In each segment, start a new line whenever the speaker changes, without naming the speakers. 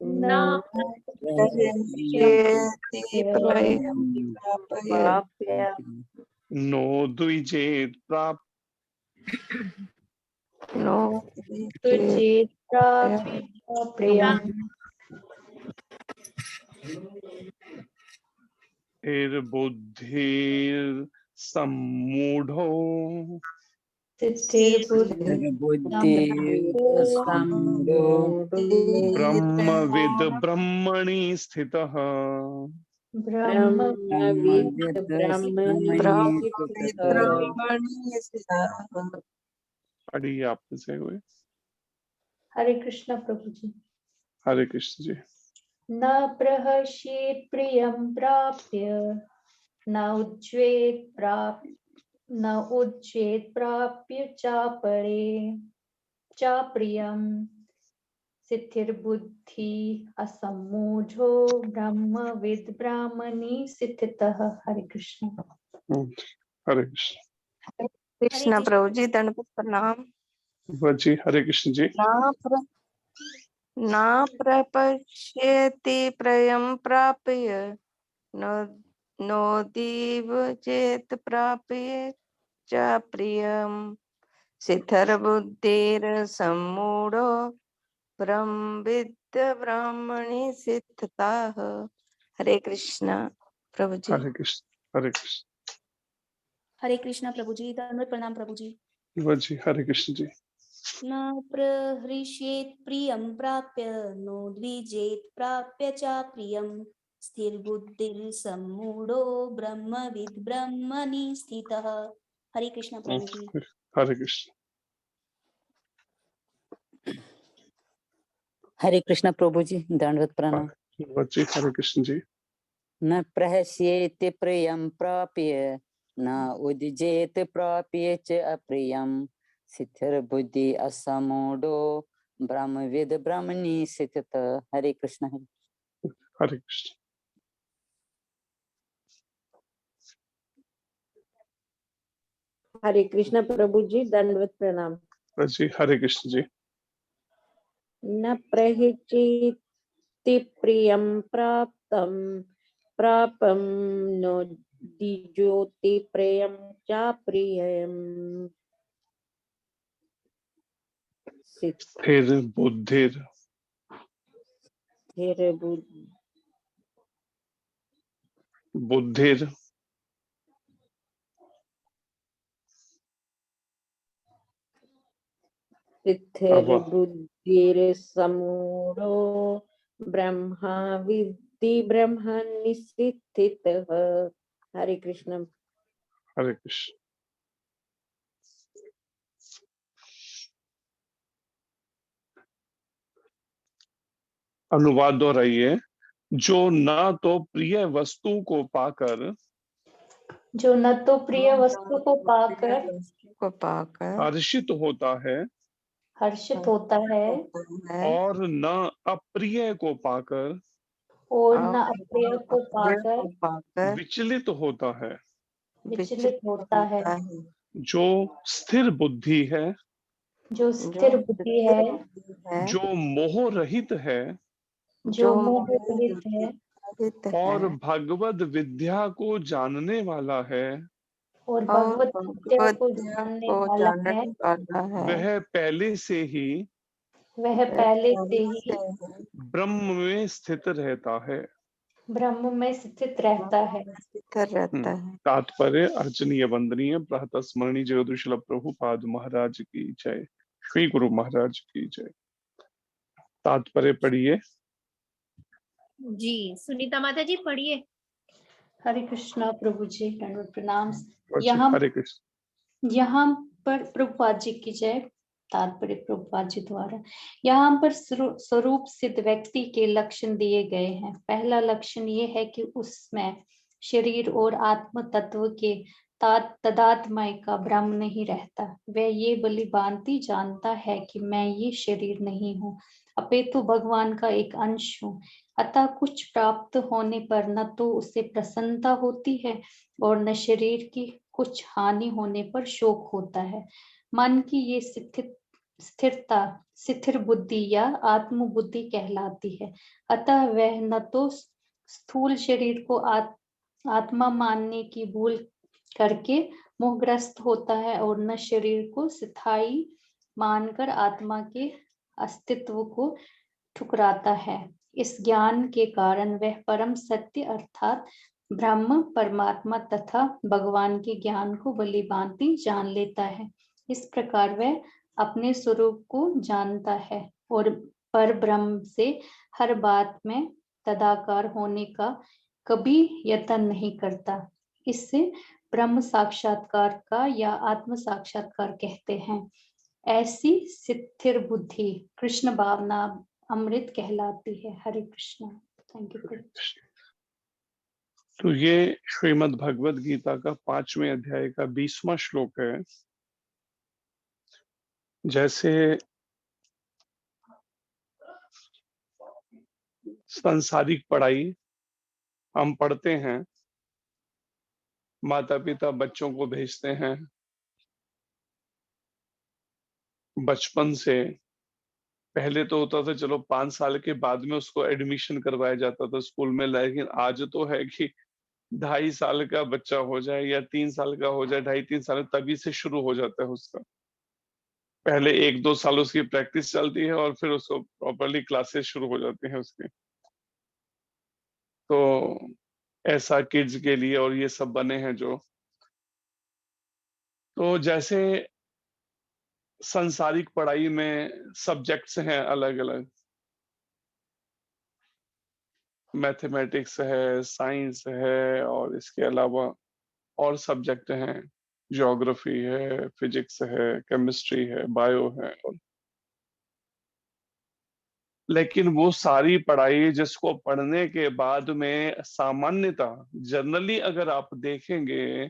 न
प्रहस्येति प्रयं प्राप्य
नो द्विजेत प्राप्य
नो
तुजेत प्रियम
बुद्धिर सम्मूढ़ो
स्थिर
बुद्धि
ब्रह्मविद ब्रह्मणि स्थितः
ब्रह्मविद् ब्रह्मणि
ब्रह्मणि स्थितः।
पढ़िए आप से हुए।
हरे कृष्ण प्रभु जी।
हरे कृष्ण जी।
न प्रहस्येत् प्रियं प्राप्य न उज्जेत प्राप्य च प्रियं स्थिरबुद्धि असम्मूढ़ो ब्रह्मविद् ब्रह्मणि स्थितः। हरे कृष्ण।
हरे कृष्ण।
कृष्ण प्रभु जी, दंडवत प्रणाम।
जी हरे कृष्ण जी।
न प्रपश्यति प्रयं प्राप्य नोदीव चेत प्राप्य च प्रियं स्थिरबुद्धिर्सम्मूढो ब्रह्मविद् ब्रह्मणि स्थितः। हरे कृष्ण प्रभु जी।
हरे कृष्ण। हरे कृष्ण।
हरे कृष्णा प्रभु जी। दंडवत प्रणाम प्रभु जी।
जी हरे कृष्ण जी।
न प्रहृष्येत् प्रियं प्राप्य नो द्विजेत् प्राप्य च प्रियं स्थिरबुद्धिर्सम्मूढो ब्रह्मविद् ब्रह्मणि स्थितः। हरे कृष्णा प्रभु जी।
हरे कृष्ण।
हरे कृष्ण प्रभु जी, दंडवत प्रणाम।
जी हरे कृष्ण जी।
न प्रहस्येति प्रियं प्राप्य न उद्जेत प्राप्य च अप्रियं स्थिरबुद्धि असम्मूढो ब्रह्मविद् ब्रह्मणि स्थितः। हरे कृष्ण।
हरे कृष्ण।
हरे कृष्ण प्रभु जी, दंडवत प्रणाम।
जी हरे कृष्ण जी।
न प्रहिचेति प्रियं प्रापं नो द्विजोति प्रियं च प्रियं
स्थिरबुद्धिर बुद्धिर
स्थिरबुद्धिर्सम्मूढो ब्रह्मविद् ब्रह्मणि स्थितः। हरे कृष्ण।
हरे कृष्ण। अनुवाद दोहराइए। जो न तो प्रिय वस्तु को पाकर हर्षित होता है और न अप्रिय को पाकर विचलित होता है। जो स्थिर बुद्धि है, जो मोह रहित है और भगवद विद्या को जानने वाला है, वह पहले से ही ब्रह्म में स्थित रहता है। तात्पर्य अर्चनीय वंदनीय प्रातः स्मरणीय जगदीश्वर प्रभुपाद महाराज की जय। श्री गुरु महाराज की जय। तात्पर्य पढ़िए।
जी सुनीता माता जी पढ़िए।
हरे कृष्णा प्रभु जी, दंडवत प्रणाम।
हरे कृष्ण।
यहाँ पर प्रभुपाद जी की जय। तात्पर्य प्रभुपाद जी द्वारा यहाँ पर स्वरूप सिद्ध व्यक्ति के लक्षण दिए गए हैं। पहला लक्षण ये है कि उसमें शरीर और आत्म तत्व के तदात्मय का भ्रम नहीं रहता। वह ये भली भांति जानता है कि मैं ये शरीर नहीं हूँ, अपितु भगवान का एक अंश हूँ। अतः कुछ प्राप्त होने पर न तो उसे प्रसन्नता होती है और न शरीर की कुछ हानि होने पर शोक होता है। मन की ये स्थिरता स्थिर बुद्धि या आत्म बुद्धि कहलाती है। अतः वह न तो स्थूल शरीर को आत्मा मानने की भूल करके मोहग्रस्त होता है और न शरीर को स्थायी मानकर आत्मा के अस्तित्व को ठुकराता है। इस ज्ञान के कारण वह परम सत्य अर्थात ब्रह्म, परमात्मा तथा भगवान के ज्ञान को भलीभांति जान लेता है। इस प्रकार वह अपने स्वरूप को जानता है और पर ब्रह्म से हर बात में तदाकार होने का कभी यत्न नहीं करता। इससे ब्रह्म साक्षात्कार का या आत्म साक्षात्कार कहते हैं। ऐसी स्थिर बुद्धि कृष्ण भावना अमृत कहलाती है। हरे कृष्णा। Thank you.
तो ये श्रीमद् भगवद गीता का 5वें अध्याय का 20वां श्लोक है। जैसे सांसारिक पढ़ाई हम पढ़ते हैं, माता पिता बच्चों को भेजते हैं बचपन से। पहले तो होता था चलो 5 साल के बाद में उसको एडमिशन करवाया जाता था स्कूल में, लेकिन आज तो है कि 2.5 साल का बच्चा हो जाए या 3 साल का हो जाए, 2.5-3 साल तभी से शुरू हो जाता है उसका। पहले 1-2 साल उसकी प्रैक्टिस चलती है और फिर उसको प्रॉपरली क्लासेस शुरू हो जाती हैं उसकी। तो ऐसा किड्स के लिए और ये सब बने हैं जो। तो जैसे सांसारिक पढ़ाई में सब्जेक्ट्स हैं अलग अलग, मैथमेटिक्स है, साइंस है और इसके अलावा और सब्जेक्ट हैं, ज्योग्राफी है, फिजिक्स है, केमिस्ट्री है, बायो है। और लेकिन वो सारी पढ़ाई जिसको पढ़ने के बाद में सामान्यतः जनरली अगर आप देखेंगे,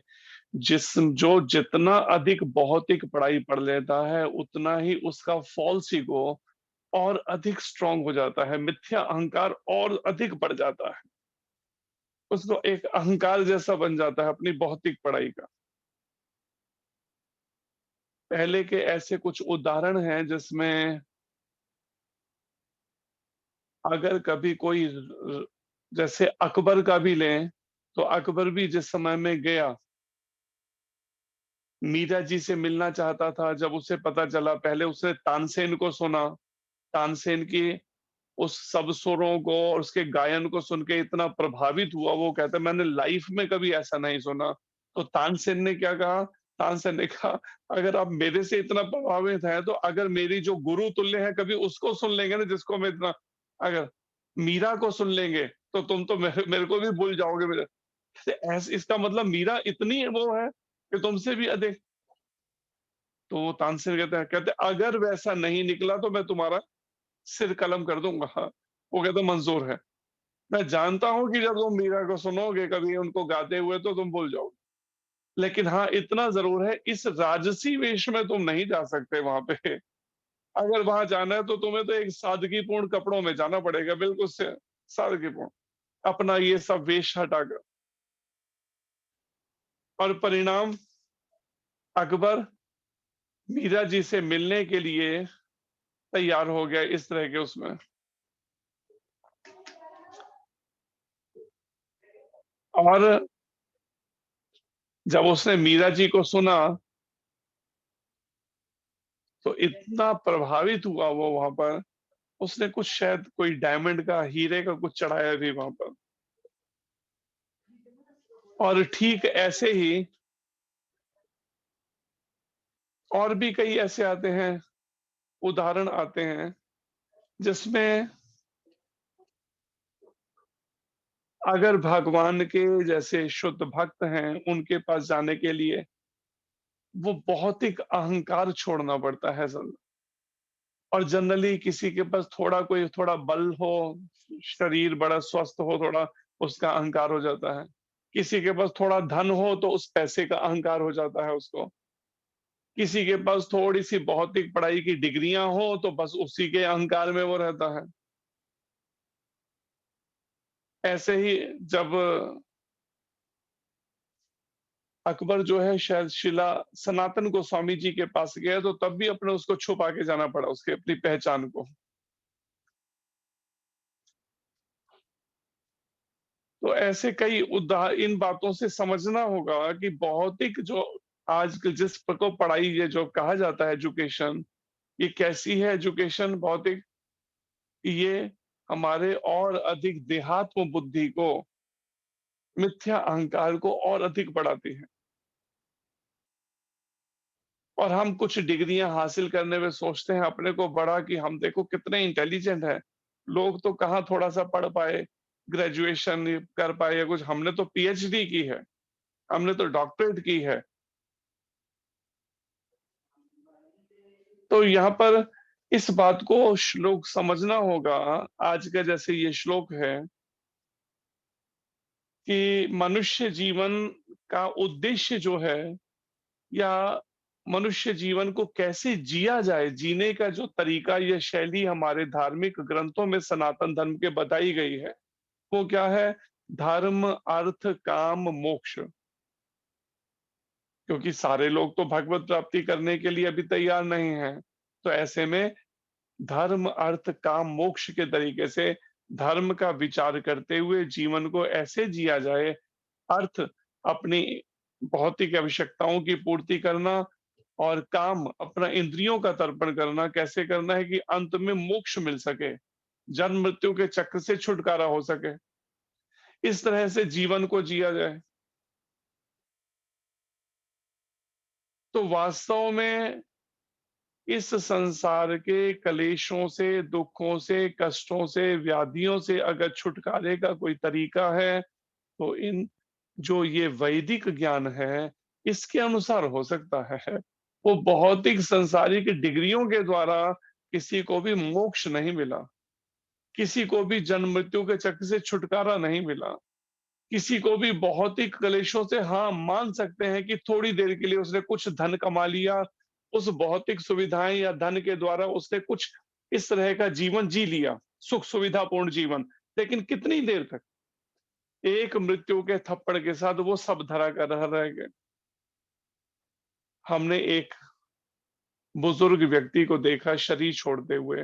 जो जितना अधिक भौतिक पढ़ाई पढ़ लेता है उतना ही उसका फॉल्स ईगो और अधिक स्ट्रांग हो जाता है, मिथ्या अहंकार और अधिक बढ़ जाता है, उसको एक अहंकार जैसा बन जाता है अपनी भौतिक पढ़ाई का। पहले के ऐसे कुछ उदाहरण हैं जिसमें अगर कभी कोई जैसे अकबर का भी लें, तो अकबर भी जिस समय में गया मीरा जी से मिलना चाहता था, जब उसे पता चला, पहले उसने तानसेन को सुना, तानसेन की उस सब सुरों को और उसके गायन को सुन के इतना प्रभावित हुआ, वो कहता मैंने लाइफ में कभी ऐसा नहीं सुना। तो तानसेन ने क्या कहा, तानसेन ने कहा अगर आप मेरे से इतना प्रभावित हैं तो अगर मेरी जो गुरु तुल्य है कभी उसको सुन लेंगे ना, जिसको मैं इतना, अगर मीरा को सुन लेंगे तो तुम तो मेरे को भी भूल जाओगे। मेरे ऐसे इसका मतलब मीरा इतनी वो है कि तुमसे भी अधिक। तो वो तानसेन कहते अगर वैसा नहीं निकला तो मैं तुम्हारा सिर कलम कर दूंगा। वो कहता मंजूर है, मैं जानता हूं कि जब तुम मीरा को सुनोगे कभी उनको गाते हुए तो तुम भूल जाओगे, लेकिन हाँ इतना जरूर है इस राजसी वेश में तुम नहीं जा सकते वहां पे। अगर वहां जाना है तो तुम्हें तो एक सादगीपूर्ण कपड़ों में जाना पड़ेगा, बिल्कुल से सादगीपूर्ण, अपना ये सब वेश हटाकर। और परिणाम, अकबर मीरा जी से मिलने के लिए तैयार हो गया इस तरह के उसमें। और जब उसने मीरा जी को सुना तो इतना प्रभावित हुआ वो वहां पर, उसने कुछ शायद कोई डायमंड का, हीरे का कुछ चढ़ाया भी वहां पर। और ठीक ऐसे ही और भी कई ऐसे आते हैं, उदाहरण आते हैं जिसमें अगर भगवान के जैसे शुद्ध भक्त हैं उनके पास जाने के लिए वो बहुत ही अहंकार छोड़ना पड़ता है सब। और जनरली किसी के पास थोड़ा बल हो, शरीर बड़ा स्वस्थ हो, थोड़ा उसका अहंकार हो जाता है। किसी के पास थोड़ा धन हो तो उस पैसे का अहंकार हो जाता है उसको। किसी के पास थोड़ी सी भौतिक पढ़ाई की डिग्रियां हो तो बस उसी के अहंकार में वो रहता है। ऐसे ही जब अकबर जो है शायद शिला सनातन गोस्वामी जी के पास गया तो तब भी अपने उसको छुपा के जाना पड़ा, उसके अपनी पहचान को। तो ऐसे कई इन बातों से समझना होगा कि भौतिक जो आज जिसको पढ़ाई ये जो कहा जाता है एजुकेशन, ये कैसी है एजुकेशन भौतिक? ये हमारे और अधिक देहात्म बुद्धि को, मिथ्या अहंकार को और अधिक बढ़ाती है। और हम कुछ डिग्रियां हासिल करने में सोचते हैं अपने को बड़ा कि हम देखो कितने इंटेलिजेंट है। लोग तो कहाँ थोड़ा सा पढ़ पाए, ग्रेजुएशन कर पाए या कुछ, हमने तो पीएचडी की है, हमने तो डॉक्टरेट की है। तो यहाँ पर इस बात को श्लोक समझना होगा। आज का जैसे ये श्लोक है कि मनुष्य जीवन का उद्देश्य जो है, या मनुष्य जीवन को कैसे जिया जाए, जीने का जो तरीका, ये शैली हमारे धार्मिक ग्रंथों में सनातन धर्म के बताई गई है। वो क्या है? धर्म, अर्थ, काम, मोक्ष। क्योंकि सारे लोग तो भगवत प्राप्ति करने के लिए अभी तैयार नहीं हैं। तो ऐसे में धर्म, अर्थ, काम, मोक्ष के तरीके से धर्म का विचार करते हुए जीवन को ऐसे जिया जाए। अर्थ, अपनी भौतिक आवश्यकताओं की पूर्ति करना, और काम, अपना इंद्रियों का तर्पण करना। कैसे करना है कि अंत में मोक्ष मिल सके, जन्म मृत्यु के चक्र से छुटकारा हो सके। इस तरह से जीवन को जिया जाए। तो वास्तव में इस संसार के कलेशों से, दुखों से, कष्टों से, व्याधियों से अगर छुटकारे का कोई तरीका है तो इन जो ये वैदिक ज्ञान है इसके अनुसार हो सकता है। वो भौतिक संसारिक डिग्रियों के द्वारा किसी को भी मोक्ष नहीं मिला, किसी को भी जन्म मृत्यु के चक्र से छुटकारा नहीं मिला, किसी को भी भौतिक क्लेशों से, हाँ मान सकते हैं कि थोड़ी देर के लिए उसने कुछ धन कमा लिया, उस भौतिक सुविधाएं या धन के द्वारा उसने कुछ इस तरह का जीवन जी लिया, सुख सुविधापूर्ण जीवन, लेकिन कितनी देर तक? एक मृत्यु के थप्पड़ के साथ वो सब धरा कर रह गए। हमने एक बुजुर्ग व्यक्ति को देखा शरीर छोड़ते हुए,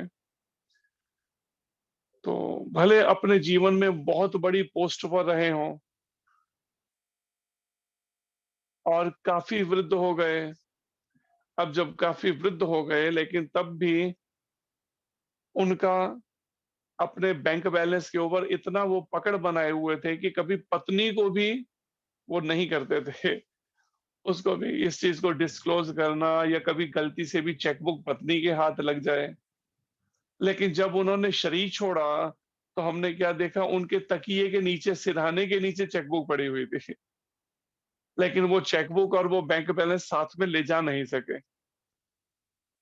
तो भले अपने जीवन में बहुत बड़ी पोस्ट पर रहे हों और काफी वृद्ध हो गए। अब जब काफी वृद्ध हो गए, लेकिन तब भी उनका अपने बैंक बैलेंस के ऊपर इतना वो पकड़ बनाए हुए थे कि कभी पत्नी को भी वो नहीं करते थे, उसको भी इस चीज को डिस्क्लोज करना, या कभी गलती से भी चेकबुक पत्नी के हाथ लग जाए। लेकिन जब उन्होंने शरीर छोड़ा तो हमने क्या देखा, उनके तकिए के नीचे, सिरहाने के नीचे चेकबुक पड़ी हुई थी, लेकिन वो चेकबुक और वो बैंक बैलेंस साथ में ले जा नहीं सके।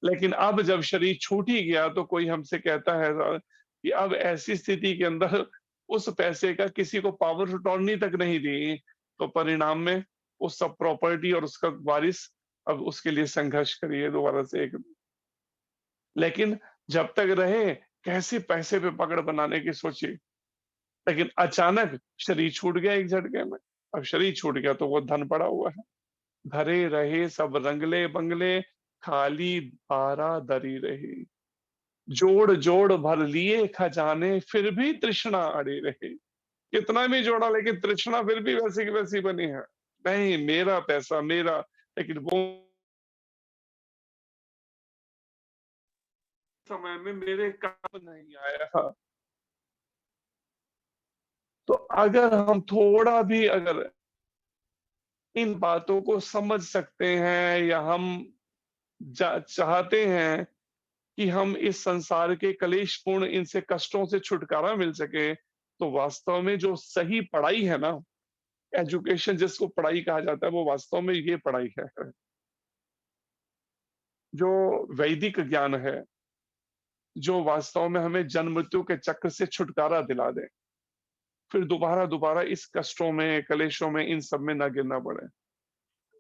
लेकिन अब जब शरीर छूट ही गया तो कोई हमसे कहता है कि अब ऐसी स्थिति के अंदर उस पैसे का किसी को पावर ऑफ अटॉर्नी तक नहीं दी, तो परिणाम में उस सब प्रॉपर्टी और उसका वारिस अब उसके लिए संघर्ष करिए दोबारा से एक। लेकिन जब तक रहे कैसे पैसे पे पकड़ बनाने की सोची, लेकिन अचानक शरीर छूट गया एक झटके में। अब शरीर छूट गया तो वो धन पड़ा हुआ है, धरे रहे सब रंगले बंगले, खाली बारा दरी रही। जोड़ जोड़ भर लिए खजाने, फिर भी तृष्णा अड़ी रही। कितना भी जोड़ा लेकिन तृष्णा फिर भी वैसी की वैसी बनी है। नहीं, मेरा पैसा मेरा, लेकिन वो समय में मेरे काम नहीं आया। तो अगर हम थोड़ा भी अगर इन बातों को समझ सकते हैं, या हम चाहते हैं कि हम इस संसार के कलेशपूर्ण इनसे कष्टों से छुटकारा मिल सके, तो वास्तव में जो सही पढ़ाई है ना, एजुकेशन जिसको पढ़ाई कहा जाता है, वो वास्तव में ये पढ़ाई है जो वैदिक ज्ञान है, जो वास्तव में हमें जन्म मृत्यु के चक्र से छुटकारा दिला दे, फिर दोबारा दोबारा इस कष्टों में, कलेशों में, इन सब में ना गिरना पड़े।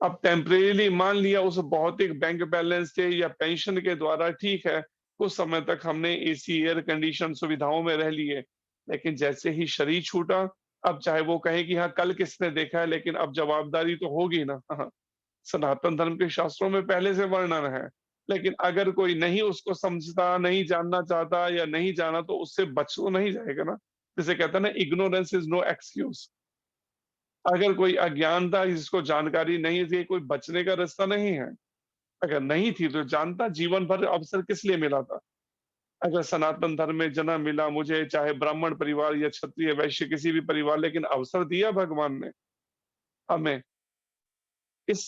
अब टेम्परेली मान लिया उस भौतिक बैंक बैलेंस से या पेंशन के द्वारा, ठीक है, कुछ समय तक हमने एसी एयर कंडीशन सुविधाओं में रह लिए, लेकिन जैसे ही शरीर छूटा अब चाहे वो कहें कि हाँ कल किसने देखा है, लेकिन अब जवाबदारी तो होगी ना। हाँ, सनातन धर्म के शास्त्रों में पहले से वर्णन है, लेकिन अगर कोई नहीं उसको समझता, नहीं जानना चाहता या नहीं जाना, तो उससे बच तो नहीं जाएगा ना। जैसे कहते हैं ना, इग्नोरेंस इज नो एक्सक्यूज। अगर कोई अज्ञानता, जिसको जानकारी नहीं थी, कोई बचने का रास्ता नहीं है। अगर नहीं थी तो जानता, जीवन भर अवसर किस लिए मिला था। अगर सनातन धर्म में जन्म मिला मुझे, चाहे ब्राह्मण परिवार या क्षत्रिय वैश्य किसी भी परिवार, लेकिन अवसर दिया भगवान ने हमें इस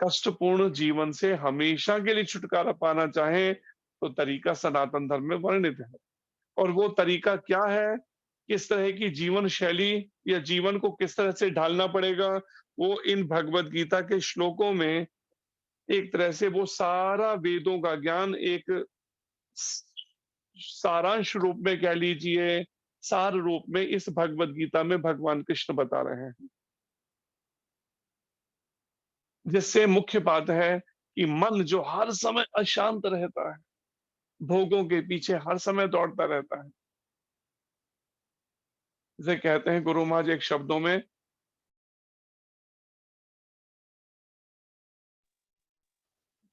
कष्टपूर्ण जीवन से हमेशा के लिए छुटकारा पाना चाहे, तो तरीका सनातन धर्म में वर्णित है। और वो तरीका क्या है, किस तरह की जीवन शैली या जीवन को किस तरह से ढालना पड़ेगा, वो इन भगवत गीता के श्लोकों में एक तरह से वो सारा वेदों का ज्ञान एक सारांश रूप में कह लीजिए, सार रूप में इस भगवत गीता में भगवान कृष्ण बता रहे हैं। जिससे मुख्य बात है कि मन जो हर समय अशांत रहता है, भोगों के पीछे हर समय दौड़ता रहता है, जिसे कहते हैं गुरु महाराज एक शब्दों में,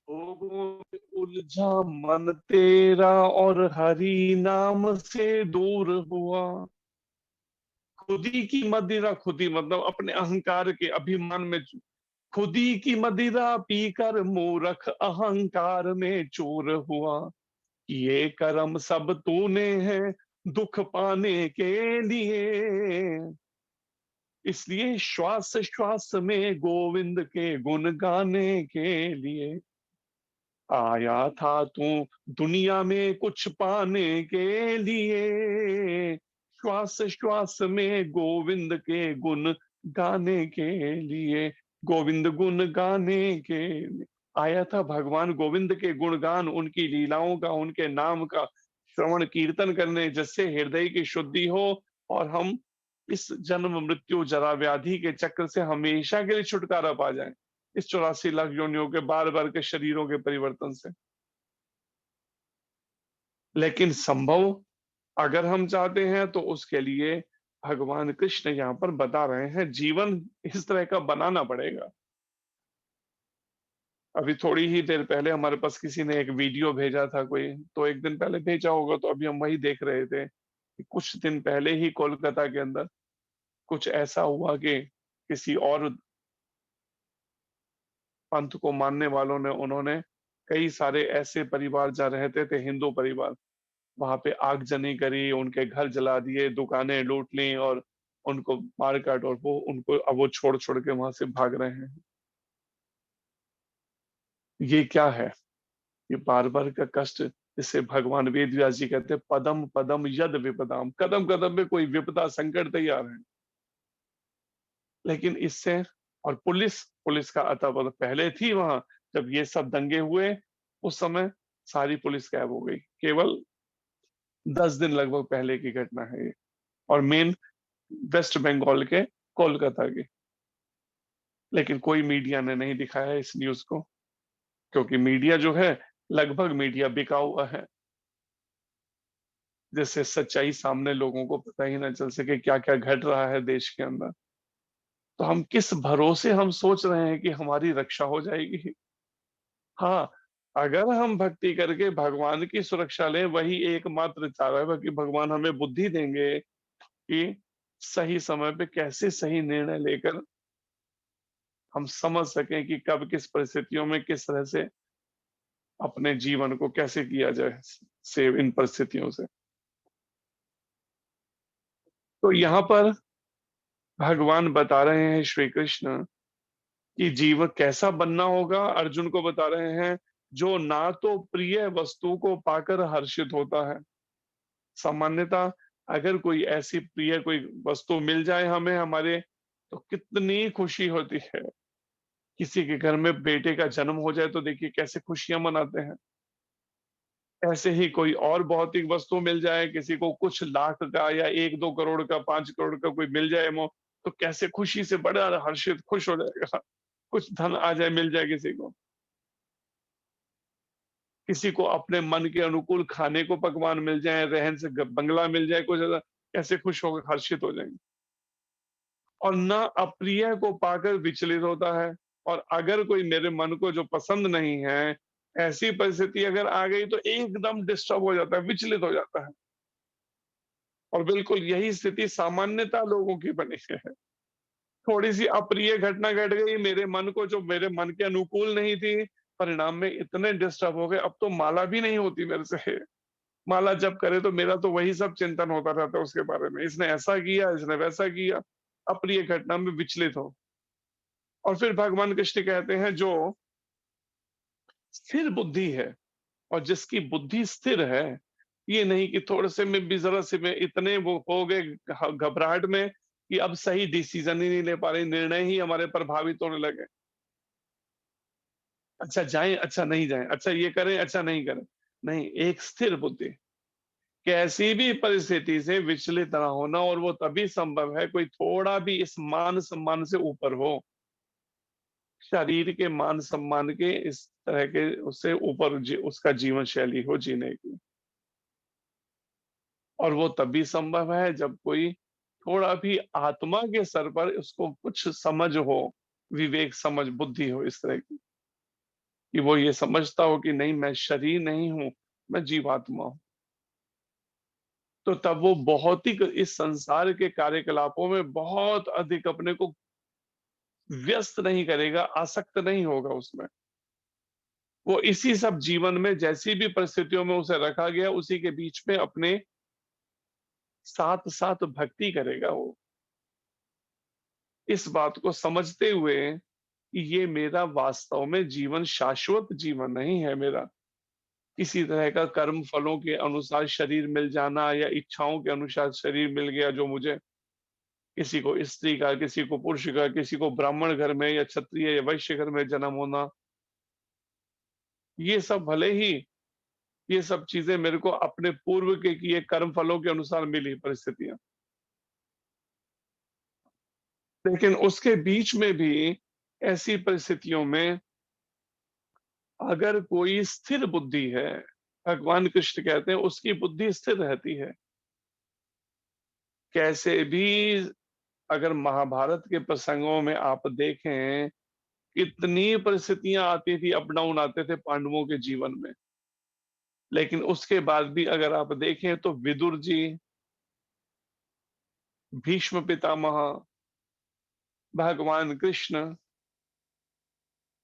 भोगों में उलझा मन तेरा और हरि नाम से दूर हुआ। खुदी की मदिरा, खुदी मतलब अपने अहंकार के अभिमान में, खुदी की मदिरा पीकर मूर्ख अहंकार में चूर हुआ। ये कर्म सब तूने है दुख पाने के लिए, इसलिए श्वास श्वास में गोविंद के गुण गाने के लिए आया था तू दुनिया में कुछ पाने के लिए। श्वास श्वास में गोविंद के गुण गाने के लिए, गोविंद गुण गाने के लिए आया था भगवान गोविंद के गुणगान, उनकी लीलाओं का, उनके नाम का श्रवण कीर्तन करने, जिससे हृदय की शुद्धि हो और हम इस जन्म मृत्यु जरा व्याधि के चक्र से हमेशा के लिए छुटकारा पा जाएं, इस 84 लाख योनियों के बार बार के शरीरों के परिवर्तन से। लेकिन संभव अगर हम चाहते हैं तो उसके लिए भगवान कृष्ण यहाँ पर बता रहे हैं, जीवन इस तरह का बनाना पड़ेगा। अभी थोड़ी ही देर पहले हमारे पास किसी ने एक वीडियो भेजा था, कोई तो एक दिन पहले भेजा होगा, तो अभी हम वही देख रहे थे कि कुछ दिन पहले ही कोलकाता के अंदर कुछ ऐसा हुआ कि किसी और पंथ को मानने वालों ने, उन्होंने कई सारे ऐसे परिवार जहाँ रहते थे, हिंदू परिवार, वहां पे आगजनी करी, उनके घर जला दिए, दुकानें लूट ली और उनको मार काट, और वो उनको अब वो छोड़ छोड़ के वहां से भाग रहे हैं। ये क्या है? ये बार बार का कष्ट, जिसे भगवान वेद व्यास जी कहते हैं पदम पदम यद विपदाम, कदम कदम में कोई विपदा संकट तैयार है। लेकिन इससे, और पुलिस का अता पहले थी वहां, जब ये सब दंगे हुए उस समय सारी पुलिस गायब हो गई, केवल 10 दिन लगभग पहले की घटना है ये, और मेन वेस्ट बंगाल के कोलकाता की। लेकिन कोई मीडिया ने नहीं दिखाया इस न्यूज को, क्योंकि मीडिया जो है, लगभग मीडिया बिका हुआ है, जिससे सच्चाई सामने लोगों को पता ही ना चल सके क्या क्या घट रहा है देश के अंदर। तो हम किस भरोसे हम सोच रहे हैं कि हमारी रक्षा हो जाएगी। हाँ, अगर हम भक्ति करके भगवान की सुरक्षा लें, वही एकमात्र चारा है, बाकी भगवान हमें बुद्धि देंगे कि सही समय पे कैसे सही निर्णय लेकर हम समझ सकें कि कब किस परिस्थितियों में किस तरह से अपने जीवन को कैसे किया जाए सेव इन परिस्थितियों से। तो यहाँ पर भगवान बता रहे हैं, श्री कृष्ण, कि जीवन कैसा बनना होगा। अर्जुन को बता रहे हैं, जो ना तो प्रिय वस्तु को पाकर हर्षित होता है। सामान्यतः अगर कोई ऐसी प्रिय कोई वस्तु मिल जाए हमें हमारे, तो कितनी खुशी होती है। किसी के घर में बेटे का जन्म हो जाए तो देखिए कैसे खुशियां मनाते हैं। ऐसे ही कोई और भौतिक वस्तु मिल जाए, किसी को कुछ लाख का या 1-2 करोड़ का, 5 करोड़ का कोई मिल जाए तो कैसे खुशी से बड़ा हर्षित खुश हो जाएगा। कुछ धन आ जाए, मिल जाए किसी को, किसी को अपने मन के अनुकूल खाने को पकवान मिल जाए, रहन से बंगला मिल जाए, कुछ ऐसा, कैसे खुश होकर हर्षित हो जाएंगे। और ना अप्रिय को पाकर विचलित होता है, और अगर कोई मेरे मन को जो पसंद नहीं है, ऐसी परिस्थिति अगर आ गई तो एकदम डिस्टर्ब हो जाता है, विचलित हो जाता है। और बिल्कुल यही स्थिति सामान्यतः लोगों की बनी है। थोड़ी सी अप्रिय घटना घट गई मेरे मन को, जो मेरे मन के अनुकूल नहीं थी, परिणाम में इतने डिस्टर्ब हो गए, अब तो माला भी नहीं होती मेरे से। माला जब करे तो मेरा तो वही सब चिंतन होता रहता है उसके बारे में, इसने ऐसा किया, इसने वैसा किया, अप्रिय घटना में विचलित हो। और फिर भगवान कृष्ण कहते हैं जो स्थिर बुद्धि है, और जिसकी बुद्धि स्थिर है, ये नहीं कि थोड़े से में भी जरा से में इतने वो हो गए घबराहट में कि अब सही डिसीजन ही नहीं ले पा रहे, निर्णय ही हमारे प्रभावित होने लगे। अच्छा जाएं, अच्छा नहीं जाएं, अच्छा ये करें, अच्छा नहीं करें। नहीं, एक स्थिर बुद्धि, कैसी भी परिस्थिति से विचलित ना होना, और वो तभी संभव है कोई थोड़ा भी इस मान सम्मान से ऊपर हो, शरीर के मान सम्मान के इस तरह के उससे ऊपर उसका जीवन शैली हो जीने की। और वो तभी संभव है जब कोई थोड़ा भी आत्मा के स्तर पर उसको कुछ समझ हो, विवेक समझ बुद्धि हो इस तरह की, कि वो ये समझता हो कि नहीं मैं शरीर नहीं हूं, मैं जीवात्मा हूं। तो तब वो भौतिक इस संसार के कार्यकलापों में बहुत अधिक अपने को व्यस्त नहीं करेगा, आसक्त नहीं होगा उसमें। वो इसी सब जीवन में जैसी भी परिस्थितियों में उसे रखा गया, उसी के बीच में अपने साथ साथ भक्ति करेगा वो, इस बात को समझते हुए कि ये मेरा वास्तव में जीवन शाश्वत जीवन नहीं है मेरा, किसी तरह का कर्म फलों के अनुसार शरीर मिल जाना या इच्छाओं के अनुसार शरीर मिल गया, जो मुझे किसी को स्त्री का, किसी को पुरुष का, किसी को ब्राह्मण घर में या क्षत्रिय या वैश्य घर में जन्म होना, ये सब भले ही ये सब चीजें मेरे को अपने पूर्व के किए कर्म फलों के अनुसार मिली परिस्थितियां, लेकिन उसके बीच में भी ऐसी परिस्थितियों में अगर कोई स्थिर बुद्धि है, भगवान कृष्ण कहते हैं उसकी बुद्धि स्थिर रहती है। कैसे भी अगर महाभारत के प्रसंगों में आप देखें, कितनी परिस्थितियां आती थी, अप डाउन आते थे पांडवों के जीवन में, लेकिन उसके बाद भी अगर आप देखें तो विदुर जी, भीष्म पितामह, भगवान कृष्ण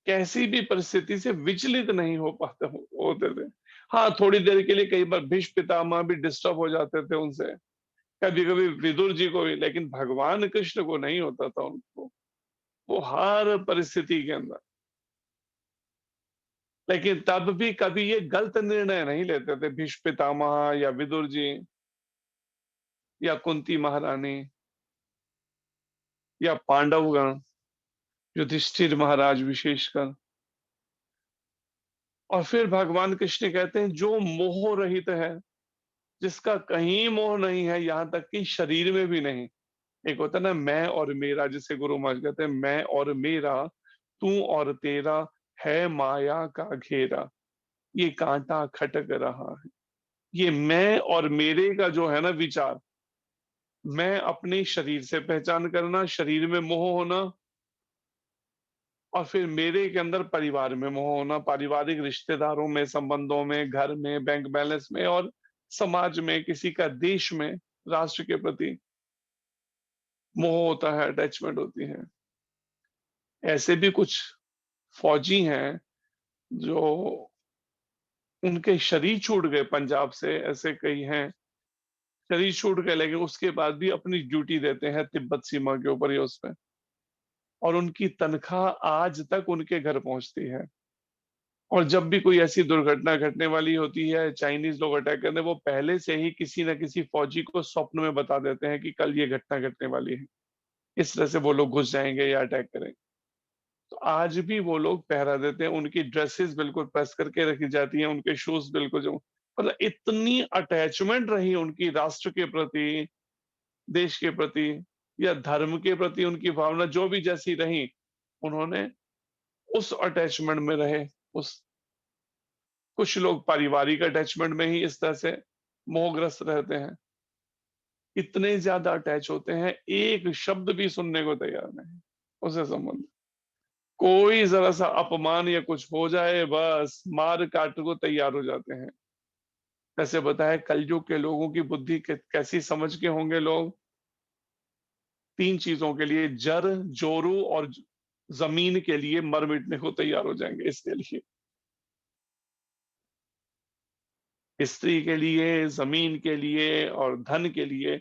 कैसी भी परिस्थिति से विचलित नहीं हो पाते होते थे। हाँ, थोड़ी देर के लिए कई बार भीष्म पितामह भी डिस्टर्ब हो जाते थे उनसे, कभी कभी विदुर जी को भी, लेकिन भगवान कृष्ण को नहीं होता था उनको, वो हर परिस्थिति के अंदर। लेकिन तब भी कभी ये गलत निर्णय नहीं लेते थे भीष्म पितामह या विदुर जी या कुंती महारानी या पांडवगण, युधिष्ठिर महाराज विशेषकर। और फिर भगवान कृष्ण कहते हैं जो मोह रहित है, जिसका कहीं मोह नहीं है, यहां तक कि शरीर में भी नहीं। एक होता है ना मैं और मेरा, जिसे गुरु महाराज कहते हैं मैं और मेरा, तू और तेरा, है माया का घेरा, ये कांटा खटक रहा है। ये मैं और मेरे का जो है ना विचार, मैं अपने शरीर से पहचान करना, शरीर में मोह होना, और फिर मेरे के अंदर परिवार में मोह होना, पारिवारिक रिश्तेदारों में, संबंधों में, घर में, बैंक बैलेंस में, और समाज में, किसी का देश में, राष्ट्र के प्रति मोह होता है, अटैचमेंट होती है। ऐसे भी कुछ फौजी हैं जो उनके शरीर छूट गए पंजाब से, ऐसे कई हैं शरीर छूट गए, लेकिन उसके बाद भी अपनी ड्यूटी देते हैं तिब्बत सीमा के ऊपर या उसमें, और उनकी तनख्वाह आज तक उनके घर पहुंचती है। और जब भी कोई ऐसी दुर्घटना घटने वाली होती है, चाइनीज लोग अटैक करने, वो पहले से ही किसी न किसी फौजी को स्वप्न में बता देते हैं कि कल ये घटना घटने वाली है, इस तरह से वो लोग घुस जाएंगे या अटैक करेंगे। तो आज भी वो लोग पहरा देते हैं, उनकी ड्रेसेस बिल्कुल प्रेस करके रखी जाती हैं, उनके शूज बिल्कुल जो, मतलब इतनी अटैचमेंट रही उनकी राष्ट्र के प्रति, देश के प्रति या धर्म के प्रति, उनकी भावना जो भी जैसी रही, उन्होंने उस अटैचमेंट में रहे। उस कुछ लोग पारिवारिक अटैचमेंट में ही इस तरह से मोहग्रस्त रहते हैं इतने ज्यादा अटैच होते हैं, एक शब्द भी सुनने को तैयार नहीं उसे संबंध। कोई जरा सा अपमान या कुछ हो जाए बस मार काट को तैयार हो जाते हैं। जैसे बताया कलयुग के लोगों की बुद्धि कैसी समझ के होंगे लोग। 3 चीजों के लिए, जर, जोरू और जमीन के लिए मर मिटने को तैयार हो जाएंगे। इसके लिए, स्त्री के लिए, जमीन के लिए और धन के लिए,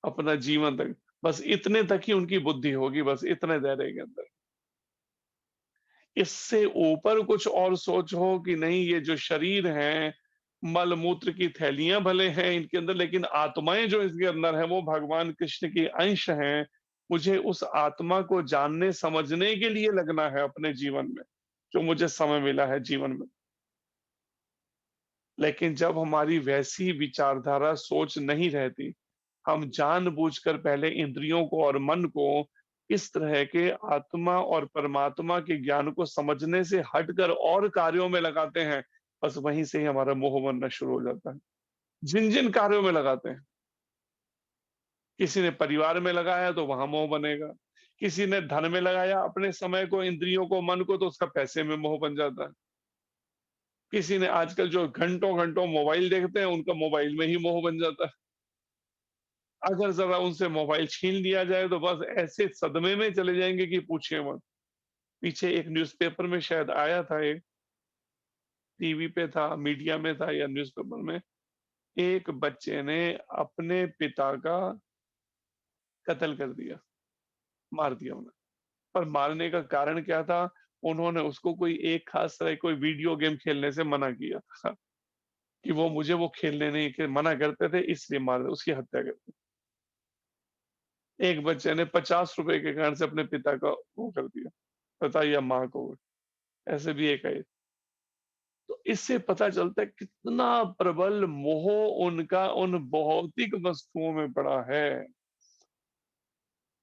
अपना जीवन तक, बस इतने तक ही उनकी बुद्धि होगी, बस इतने दायरे के अंदर। इससे ऊपर कुछ और सोच हो कि नहीं, ये जो शरीर है मल मूत्र की थैलियां भले हैं इनके अंदर, लेकिन आत्माएं जो इसके अंदर है वो भगवान कृष्ण की अंश हैं। मुझे उस आत्मा को जानने समझने के लिए लगना है अपने जीवन में, जो मुझे समय मिला है जीवन में। लेकिन जब हमारी वैसी विचारधारा सोच नहीं रहती, हम जानबूझकर पहले इंद्रियों को और मन को इस तरह के आत्मा और परमात्मा के ज्ञान को समझने से हटकर और कार्यों में लगाते हैं, बस वहीं से ही हमारा मोह बनना शुरू हो जाता है। जिन जिन कार्यों में लगाते हैं, किसी ने परिवार में लगाया तो वहां मोह बनेगा, किसी ने धन में लगाया अपने समय को, इंद्रियों को, मन को, तो उसका पैसे में मोह बन जाता है। किसी ने आजकल जो घंटों घंटों मोबाइल देखते हैं, उनका मोबाइल में ही मोह बन जाता है। अगर जरा उनसे मोबाइल छीन लिया जाए तो बस ऐसे सदमे में चले जाएंगे कि पूछिए मत। पीछे एक न्यूज़पेपर में शायद आया था, एक टीवी पे था, मीडिया में था या न्यूज़पेपर में, एक बच्चे ने अपने पिता का कत्ल कर दिया, मार दिया उन्हें। पर मारने का कारण क्या था? उन्होंने उसको कोई एक खास तरह कोई वीडियो गेम खेलने से मना किया था कि वो खेलने नहीं के मना करते थे, इसलिए मार दे, उसकी हत्या कर दी। एक बच्चे ने 50 रुपए के कारण से अपने पिता का वो कर दिया, पिता या माँ को। ऐसे भी एक है। तो इससे पता चलता है कितना प्रबल मोह उनका उन भौतिक वस्तुओं में पड़ा है,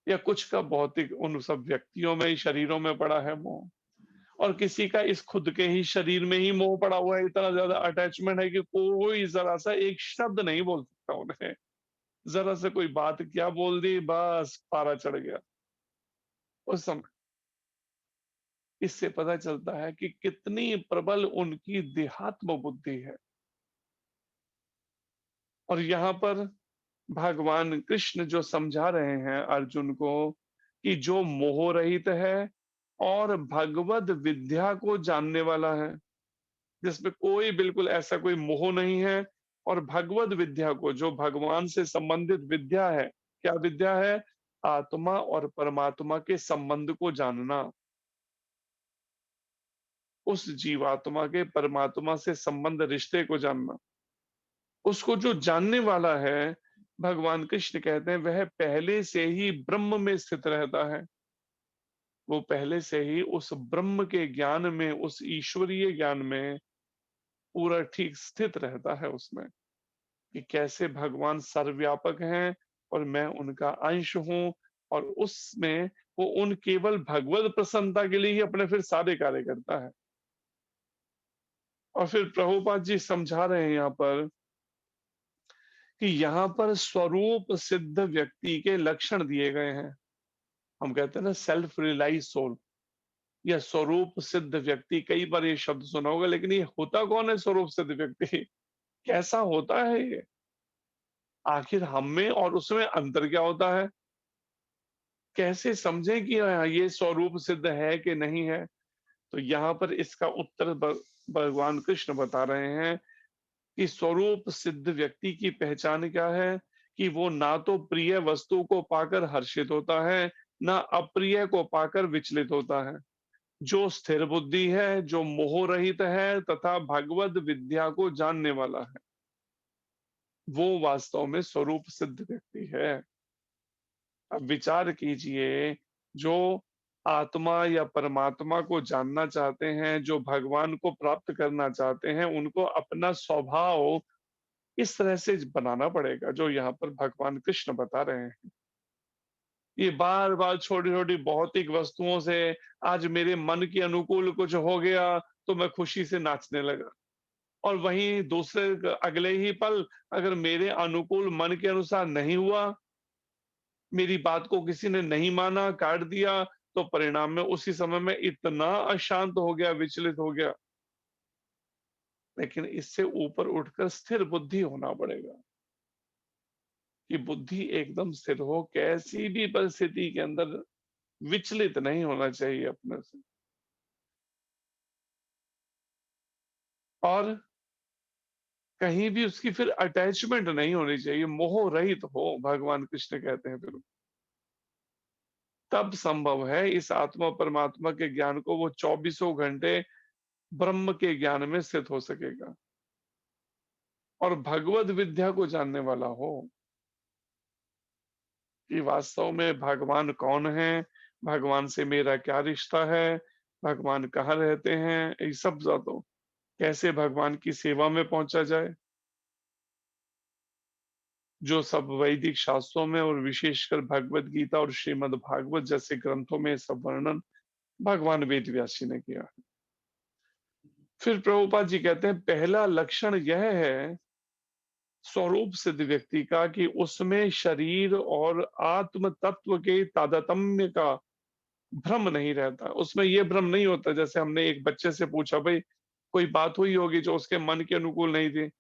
या कुछ का भौतिक उन सब व्यक्तियों में ही, शरीरों में पड़ा है मोह, और किसी का इस खुद के ही शरीर में ही मोह पड़ा हुआ है। इतना ज्यादा अटैचमेंट है कि कोई जरा सा एक शब्द नहीं बोल सकता उन्हें। जरा से कोई बात क्या बोल दी, बस पारा चढ़ गया उस समय। इससे पता चलता है कि कितनी प्रबल उनकी देहात्म बुद्धि है। और यहाँ पर भगवान कृष्ण जो समझा रहे हैं अर्जुन को कि जो मोह रहित है और भगवद विद्या को जानने वाला है, जिसमें कोई बिल्कुल ऐसा कोई मोह नहीं है, और भगवद विद्या को, जो भगवान से संबंधित विद्या है, क्या विद्या है? आत्मा और परमात्मा के संबंध को जानना, उस जीवात्मा के परमात्मा से संबंध रिश्ते को जानना। उसको जो जानने वाला है, भगवान कृष्ण कहते हैं वह पहले से ही ब्रह्म में स्थित रहता है। वो पहले से ही उस ब्रह्म के ज्ञान में, उस ईश्वरीय ज्ञान में पूरा ठीक स्थित रहता है उसमें, कि कैसे भगवान सर्वव्यापक हैं और मैं उनका अंश हूं, और उसमें वो उन केवल भगवत प्रसन्नता के लिए ही अपने फिर सारे कार्य करता है। और फिर प्रभुपाद जी समझा रहे हैं यहाँ पर कि यहाँ पर स्वरूप सिद्ध व्यक्ति के लक्षण दिए गए हैं। हम कहते हैं ना सेल्फ रियलाइज सोल, या स्वरूप सिद्ध व्यक्ति, कई बार ये शब्द सुना होगा, लेकिन ये होता कौन है स्वरूप सिद्ध व्यक्ति? कैसा होता है ये? आखिर हम में और उसमें अंतर क्या होता है? कैसे समझें कि ये स्वरूप सिद्ध है कि नहीं है? तो यहाँ पर इसका उत्तर भगवान कृष्ण बता रहे हैं कि स्वरूप सिद्ध व्यक्ति की पहचान क्या है, कि वो ना तो प्रिय वस्तु को पाकर हर्षित होता है, ना अप्रिय को पाकर विचलित होता है। जो स्थिर बुद्धि है, जो मोह रहित है तथा भगवद विद्या को जानने वाला है, वो वास्तव में स्वरूप सिद्ध व्यक्ति है। अब विचार कीजिए, जो आत्मा या परमात्मा को जानना चाहते हैं, जो भगवान को प्राप्त करना चाहते हैं, उनको अपना स्वभाव इस तरह से बनाना पड़ेगा जो यहाँ पर भगवान कृष्ण बता रहे हैं। ये बार बार छोटी छोटी भौतिक वस्तुओं से, आज मेरे मन के अनुकूल कुछ हो गया तो मैं खुशी से नाचने लगा, और वहीं दूसरे अगले ही पल अगर मेरे अनुकूल मन के अनुसार नहीं हुआ, मेरी बात को किसी ने नहीं माना, काट दिया, तो परिणाम में उसी समय में इतना अशांत हो गया, विचलित हो गया। लेकिन इससे ऊपर उठकर स्थिर बुद्धि होना पड़ेगा कि बुद्धि एकदम स्थिर हो, कैसी भी परिस्थिति के अंदर विचलित नहीं होना चाहिए अपने से। और कहीं भी उसकी फिर अटैचमेंट नहीं होनी चाहिए, मोह रहित हो, भगवान कृष्ण कहते हैं। फिर तब संभव है इस आत्मा परमात्मा के ज्ञान को वो 24 घंटे ब्रह्म के ज्ञान में स्थित हो सकेगा और भगवत विद्या को जानने वाला हो कि वास्तव में भगवान कौन है, भगवान से मेरा क्या रिश्ता है, भगवान कहाँ रहते हैं, ये सब बातों, कैसे भगवान की सेवा में पहुंचा जाए, जो सब वैदिक शास्त्रों में और विशेषकर भगवत गीता और श्रीमद् भागवत जैसे ग्रंथों में सब वर्णन भगवान वेद व्यास जी ने किया है। फिर प्रभुपाद जी कहते हैं पहला लक्षण यह है स्वरूप सिद्ध व्यक्ति का कि उसमें शरीर और आत्म तत्व के तादात्म्य का भ्रम नहीं रहता। उसमें यह भ्रम नहीं होता, जैसे हमने एक बच्चे से पूछा, भाई कोई बात हुई होगी जो उसके मन के अनुकूल नहीं थी,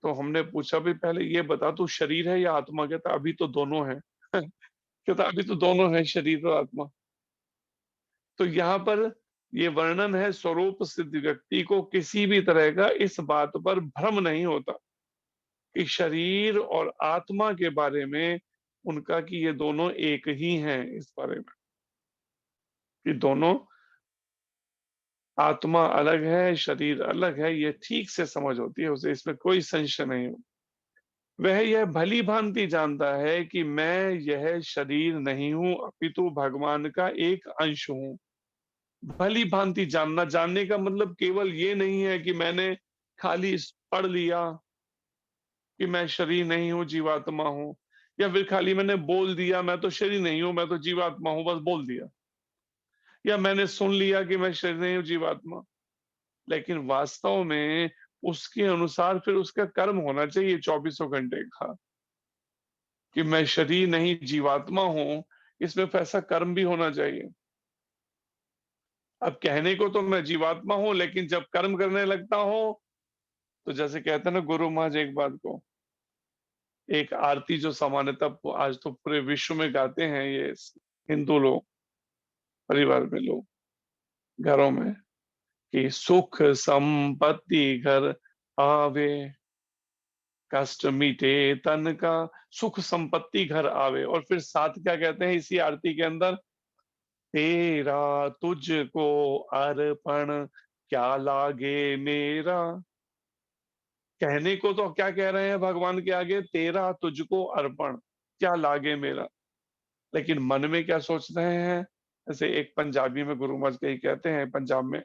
तो हमने पूछा भाई पहले ये बता तू शरीर है या आत्मा? कहता अभी तो दोनों है। कहता अभी तो दोनों है, शरीर और आत्मा। तो यहाँ पर ये वर्णन है स्वरूप सिद्ध व्यक्ति को किसी भी तरह का इस बात पर भ्रम नहीं होता कि शरीर और आत्मा के बारे में उनका कि ये दोनों एक ही हैं, इस बारे में कि दोनों आत्मा अलग है, शरीर अलग है, ये ठीक से समझ होती है उसे, इसमें कोई संशय नहीं हो। वह यह भली भांति जानता है कि मैं यह शरीर नहीं हूं अपितु भगवान का एक अंश हूं। भली भांति जानना, जानने का मतलब केवल ये नहीं है कि मैंने खाली पढ़ लिया कि मैं शरीर नहीं हूं, जीवात्मा हूं, या फिर खाली मैंने बोल दिया मैं तो शरीर नहीं हूं, मैं तो जीवात्मा हूं, बस बोल दिया, या मैंने सुन लिया कि मैं शरीर नहीं हूं, जीवात्मा। लेकिन वास्तव में उसके अनुसार फिर उसका कर्म होना चाहिए 24 घंटे का कि मैं शरीर नहीं जीवात्मा हूं, इसमें ऐसा कर्म भी होना चाहिए। अब कहने को तो मैं जीवात्मा हूं, लेकिन जब कर्म करने लगता हूं तो जैसे कहते हैं ना गुरु महाराज एक बात को, एक आरती जो सामान्यतः आज तो पूरे विश्व में गाते हैं ये हिंदू लोग, परिवार में लोग, घरों में, कि सुख संपत्ति घर आवे, कष्ट मिटे तन का, सुख संपत्ति घर आवे। और फिर साथ क्या कहते हैं इसी आरती के अंदर, तेरा तुझको अर्पण क्या लागे मेरा। कहने को तो क्या कह रहे हैं भगवान के आगे, तेरा तुझको अर्पण क्या लागे मेरा, लेकिन मन में क्या सोच रहे हैं। जैसे एक पंजाबी में गुरु महाराज कहीं कहते हैं पंजाब में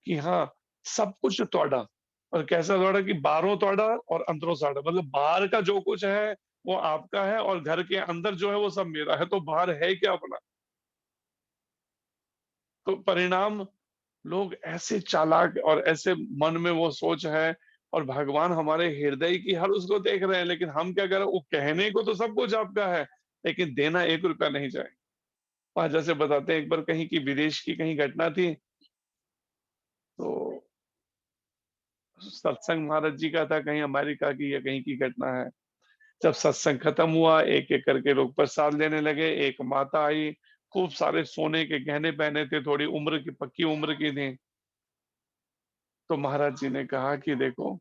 कि हाँ सब कुछ तोड़ा, और कैसा तोड़ा कि बाहरों तोड़ा और अंदरों साड़ा, मतलब बाहर का जो कुछ है वो आपका है और घर के अंदर जो है वो सब मेरा है, तो बाहर है क्या अपना। तो परिणाम लोग ऐसे चालाक और ऐसे मन में वो सोच है, और भगवान हमारे हृदय की हर उसको देख रहे हैं, लेकिन हम क्या करें, वो कहने को तो सब कुछ आपका है लेकिन देना 1 रुपया नहीं जाए। वहां जैसे बताते हैं एक बार कहीं की विदेश की कहीं घटना थी, तो सत्संग महाराज जी का था, कहीं अमेरिका की या कहीं की घटना है। जब सत्संग खत्म हुआ एक एक करके लोग प्रसाद लेने लगे, एक माता आई, खूब सारे सोने के गहने पहने थे, थोड़ी उम्र की पक्की उम्र की थी। तो महाराज जी ने कहा कि देखो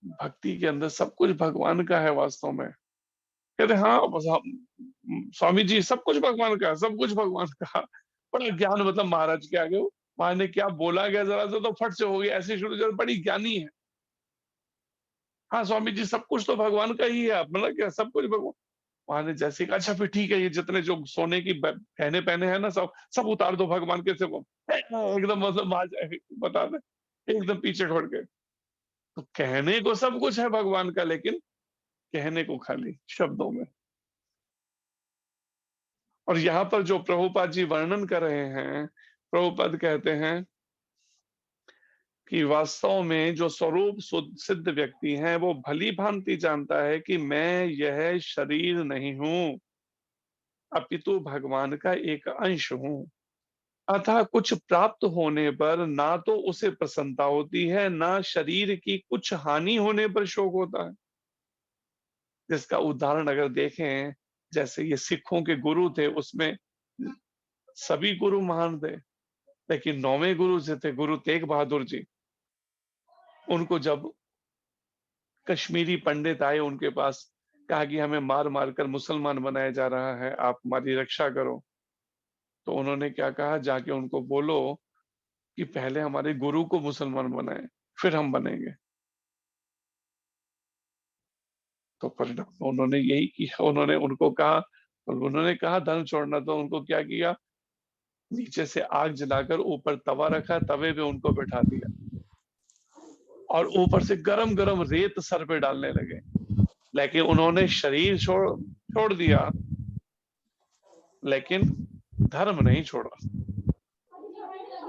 भक्ति के अंदर सब कुछ भगवान का है वास्तव में। कहते हाँ बस स्वामी जी सब कुछ भगवान का है, सब कुछ भगवान का। बड़ा ज्ञान, मतलब महाराज के आगे महाराज ने क्या बोला गया जरा सा तो फट से हो गया, ऐसे शुरू, बड़ी ज्ञानी है। हाँ स्वामी जी सब कुछ तो भगवान का ही है, मतलब क्या सब कुछ भगवान। वहां ने जैसे कहा अच्छा फिर ठीक है, ये जितने जो सोने की गहने पहने हैं ना सब सब उतार दो भगवान के से वो एकदम, मतलब बता दे एकदम पीछे छोड़ के। तो कहने को सब कुछ है भगवान का, लेकिन कहने को खाली शब्दों में। और यहाँ पर जो प्रभुपाद जी वर्णन कर रहे हैं, प्रभुपाद कहते हैं कि वास्तव में जो स्वरूप सिद्ध व्यक्ति है वो भली भांति जानता है कि मैं यह शरीर नहीं हूं, अपितु भगवान का एक अंश हूं। अतः कुछ प्राप्त होने पर ना तो उसे प्रसन्नता होती है, ना शरीर की कुछ हानि होने पर शोक होता है। जिसका उदाहरण अगर देखें, जैसे ये सिखों के गुरु थे, उसमें सभी गुरु महान थे, लेकिन 9वें गुरु जो थे गुरु तेग बहादुर जी, उनको जब कश्मीरी पंडित आए उनके पास, कहा कि हमें मार मार कर मुसलमान बनाया जा रहा है, आप हमारी रक्षा करो। तो उन्होंने क्या कहा, जाके उनको बोलो कि पहले हमारे गुरु को मुसलमान बनाए, फिर हम बनेंगे। तो परिणाम उन्होंने यही किया, उन्होंने उनको कहा, उन्होंने कहा धर्म छोड़ना, तो उनको क्या किया, नीचे से आग जलाकर ऊपर तवा रखा, तवे पे उनको बैठा दिया और ऊपर से गरम गरम रेत सर पे डालने लगे। लेकिन उन्होंने शरीर छोड़ दिया, लेकिन धर्म नहीं छोड़ा,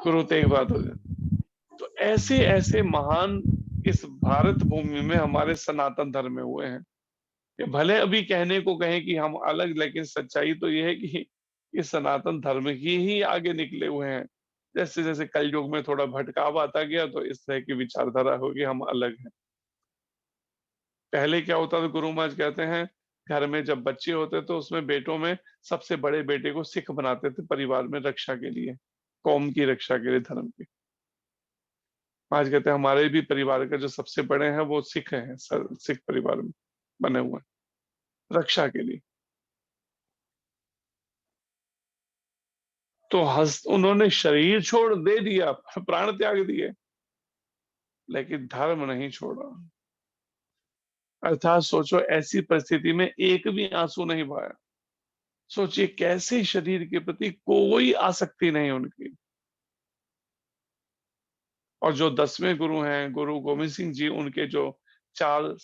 गुरु तेग बहादुर। तो ऐसे ऐसे महान इस भारत भूमि में हमारे सनातन धर्म में हुए हैं। ये भले अभी कहने को कहें कि हम अलग, लेकिन सच्चाई तो ये है कि इस सनातन धर्म ही आगे निकले हुए हैं। जैसे जैसे कलयुग में थोड़ा भटकाव आता गया, तो इस तरह की विचारधारा होगी, हम अलग हैं। पहले क्या होता था, गुरु महाराज कहते हैं, घर में जब बच्चे होते तो उसमें बेटों में सबसे बड़े बेटे को सिख बनाते थे, परिवार में रक्षा के लिए, कौम की रक्षा के लिए, धर्म की। आज कहते हैं हमारे भी परिवार का जो सबसे बड़े हैं वो सिख हैं, सिख परिवार में बने हुए हैं, रक्षा के लिए। तो उन्होंने शरीर छोड़ दे दिया, प्राण त्याग दिए, लेकिन धर्म नहीं छोड़ा। अर्थात सोचो, ऐसी परिस्थिति में एक भी आंसू नहीं बहाया। सोचिए कैसे शरीर के प्रति कोई आसक्ति नहीं उनकी। और जो 10वें गुरु हैं, गुरु गोविंद सिंह जी, उनके जो 4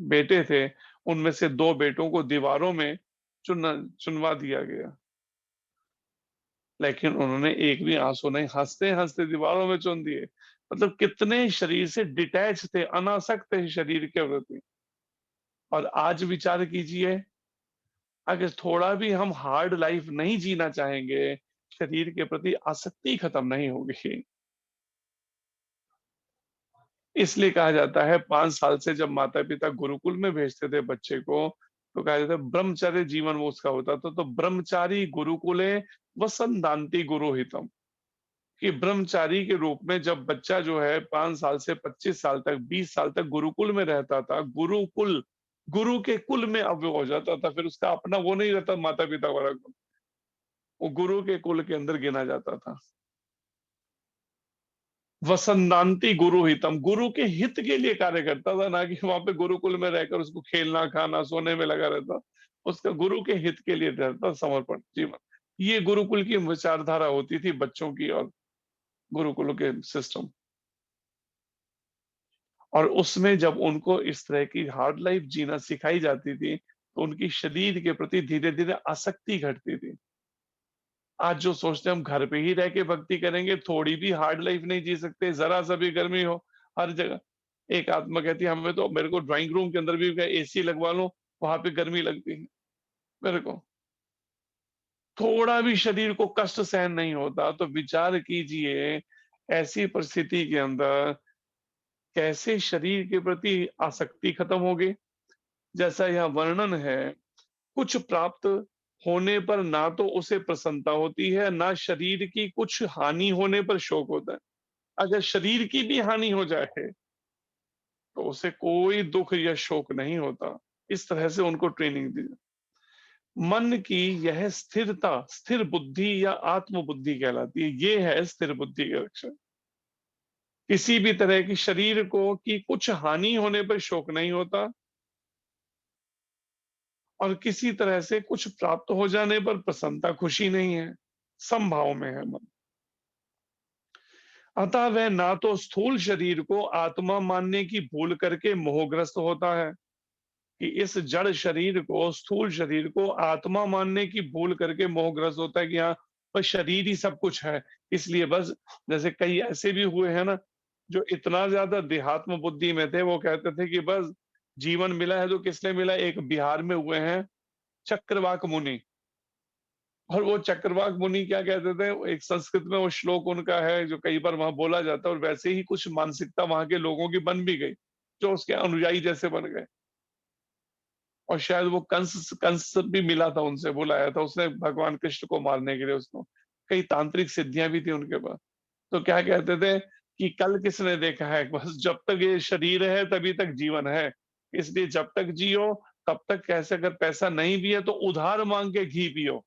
बेटे थे, उनमें से 2 बेटों को दीवारों में चुनवा दिया गया, लेकिन उन्होंने एक भी आंसू नहीं, हंसते हंसते दीवारों में चुन दिए। मतलब कितने शरीर से डिटैच थे, अनासक्त थे शरीर के प्रति। और आज विचार कीजिए, अगर थोड़ा भी हम हार्ड लाइफ नहीं जीना चाहेंगे, शरीर के प्रति आसक्ति खत्म नहीं होगी। इसलिए कहा जाता है 5 साल से जब माता पिता गुरुकुल में भेजते थे बच्चे को, तो कहा जाता है ब्रह्मचर्य जीवन वो उसका होता था। तो ब्रह्मचारी गुरुकुले वसंदांति गुरुहितम, कि ब्रह्मचारी के रूप में जब बच्चा जो है 5 साल से 25 साल तक, 20 साल तक गुरुकुल में रहता था, गुरुकुल, गुरु के कुल में अब हो जाता था, फिर उसका अपना वो नहीं रहता माता पिता वाला, वो गुरु के कुल के अंदर गिना जाता था। वसंदांति गुरु हितम, गुरु के हित के लिए कार्य करता था, ना कि वहां पे गुरुकुल में रहकर उसको खेलना खाना सोने में लगा रहता। उसका गुरु के हित के लिए रहता समर्पण जीवन। ये गुरुकुल की विचारधारा होती थी बच्चों की और गुरुकुल के सिस्टम। और उसमें जब उनको इस तरह की हार्ड लाइफ जीना सिखाई जाती थी, तो उनकी शरीर के प्रति धीरे धीरे आसक्ति घटती थी। आज जो सोचते हैं हम घर पे ही रह के भक्ति करेंगे, थोड़ी भी हार्ड लाइफ नहीं जी सकते, जरा सा भी गर्मी हो हर जगह। एक आत्मा कहती है हमें तो, मेरे को ड्राइंग रूम के अंदर भी एसी लगवा लो, वहां पे गर्मी लगती है मेरे को, थोड़ा भी शरीर को कष्ट सहन नहीं होता। तो विचार कीजिए ऐसी परिस्थिति के अंदर कैसे शरीर के प्रति आसक्ति खत्म होगी। जैसा यह वर्णन है, कुछ प्राप्त होने पर ना तो उसे प्रसन्नता होती है, ना शरीर की कुछ हानि होने पर शोक होता है। अगर शरीर की भी हानि हो जाए तो उसे कोई दुख या शोक नहीं होता। इस तरह से उनको ट्रेनिंग दी। मन की यह स्थिरता स्थिर बुद्धि या आत्म बुद्धि कहलाती है। ये है स्थिर बुद्धि के लक्षण। किसी भी तरह की शरीर को की कुछ हानि होने पर शोक नहीं होता, और किसी तरह से कुछ प्राप्त हो जाने पर प्रसन्नता खुशी नहीं है, समभाव में है मन। अतः वह ना तो स्थूल शरीर को आत्मा मानने की भूल करके मोहग्रस्त होता है, कि इस जड़ शरीर को, स्थूल शरीर को आत्मा मानने की भूल करके मोहग्रस्त होता है कि हाँ बस शरीर ही सब कुछ है। इसलिए बस, जैसे कई ऐसे भी हुए हैं ना जो इतना ज्यादा देहात्म बुद्धि में थे, वो कहते थे कि बस जीवन मिला है तो किसने मिला, एक बिहार में हुए हैं चक्रवाक मुनि। और वो चक्रवाक मुनि क्या कहते थे, एक संस्कृत में वो श्लोक उनका है जो कई बार वहां बोला जाता है, और वैसे ही कुछ मानसिकता वहां के लोगों की बन भी गई, जो उसके अनुयायी जैसे बन गए। और शायद वो कंस कंस भी मिला था, उनसे बुलाया था उसने भगवान कृष्ण को मारने के लिए उसको। कई तांत्रिक सिद्धियां भी थी उनके पास। तो क्या कहते थे कि कल किसने देखा है, बस जब तक ये शरीर है तभी तक जीवन है, इसलिए जब तक जियो तब तक, कैसे अगर पैसा नहीं भी है तो उधार मांग के घी पियो,